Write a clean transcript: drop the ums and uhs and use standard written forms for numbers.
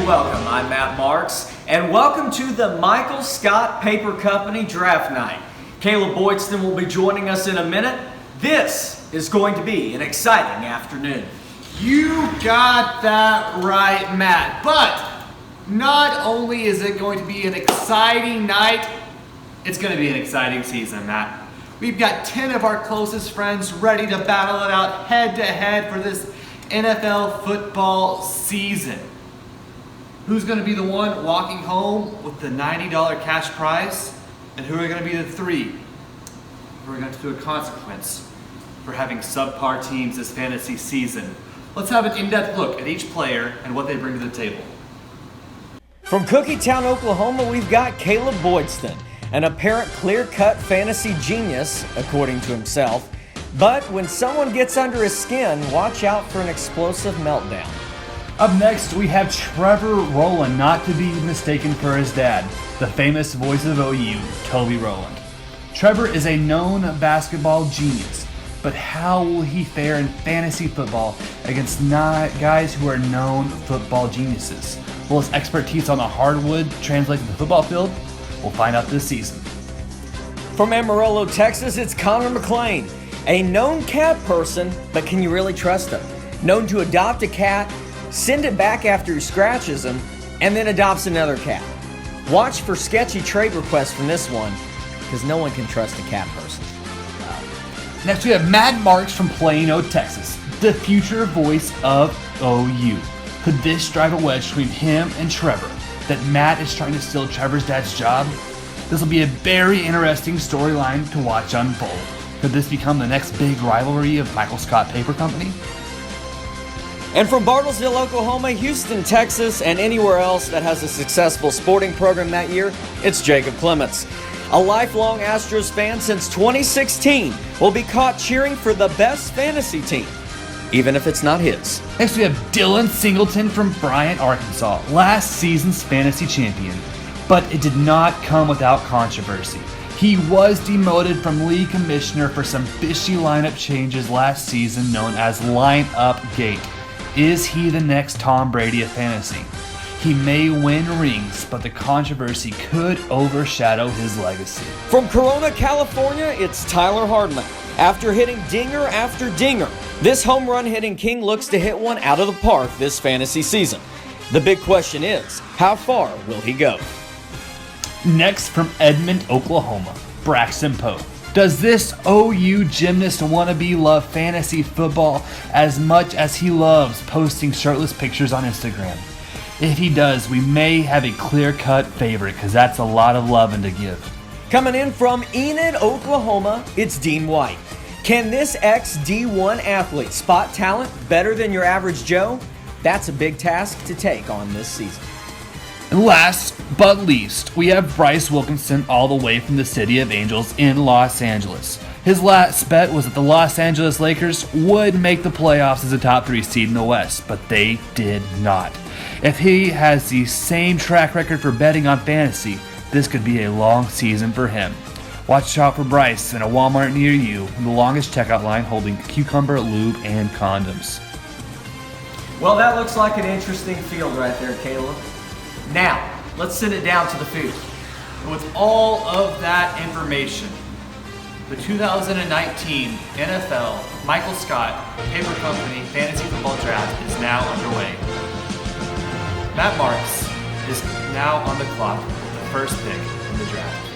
welcome. I'm Matt Marks, and welcome to the Michael Scott Paper Company Draft Night. Caleb Boydston will be joining us in a minute. This is going to be an exciting afternoon. You got that right, Matt. But not only is it going to be an exciting night, it's going to be an exciting season, Matt. We've got 10 of our closest friends ready to battle it out head-to-head for this NFL football season. Who's going to be the one walking home with the $90 cash prize? And who are going to be the three who are going to do a consequence for having subpar teams this fantasy season? Let's have an in-depth look at each player and what they bring to the table. From Cookietown, Oklahoma, we've got Caleb Boydston, an apparent clear-cut fantasy genius, according to himself. But when someone gets under his skin, watch out for an explosive meltdown. Up next, we have Trevor Rowland, not to be mistaken for his dad, the famous voice of OU, Toby Rowland. Trevor is a known basketball genius, but how will he fare in fantasy football against guys who are known football geniuses? Will his expertise on the hardwood translate to the football field? We'll find out this season. From Amarillo, Texas, it's Connor McLean, a known cat person, but can you really trust him? Known to adopt a cat, send it back after he scratches him, and then adopts another cat. Watch for sketchy trade requests from this one, because no one can trust a cat person. Next, we have Matt Marks from Plano, Texas, the future voice of OU. Could this drive a wedge between him and Trevor? That Matt is trying to steal Trevor's dad's job? This will be a very interesting storyline to watch unfold. Could this become the next big rivalry of Michael Scott Paper Company? And from Bartlesville, Oklahoma, Houston, Texas, and anywhere else that has a successful sporting program that year, it's Jacob Clements. A lifelong Astros fan since 2016 will be caught cheering for the best fantasy team, even if it's not his. Next, we have Dylan Singleton from Bryant, Arkansas, last season's fantasy champion. But it did not come without controversy. He was demoted from league commissioner for some fishy lineup changes last season known as Lineup Gate. Is he the next Tom Brady of fantasy? He may win rings, but the controversy could overshadow his legacy. From Corona, California, it's Tyler Hardman. After hitting dinger after dinger, this home run hitting king looks to hit one out of the park this fantasy season. The big question is, how far will he go? Next, from Edmond, Oklahoma, Braxton Poe. Does this OU gymnast wannabe love fantasy football as much as he loves posting shirtless pictures on Instagram? If he does, we may have a clear-cut favorite, because that's a lot of loving to give. Coming in from Enid, Oklahoma, it's Dean White. Can this ex-D1 athlete spot talent better than your average Joe? That's a big task to take on this season. And last but least, we have Bryce Wilkinson all the way from the City of Angels in Los Angeles. His last bet was that the Los Angeles Lakers would make the playoffs as a top 3 seed in the West, but they did not. If he has the same track record for betting on fantasy, this could be a long season for him. Watch out for Bryce in a Walmart near you, in the longest checkout line holding cucumber, lube, and condoms. Well, that looks like an interesting field right there, Caleb. Now, let's send it down to the food. With all of that information, the 2019 NFL Michael Scott Paper Company Fantasy Football Draft is now underway. Matt Marks is now on the clock with the first pick in the draft.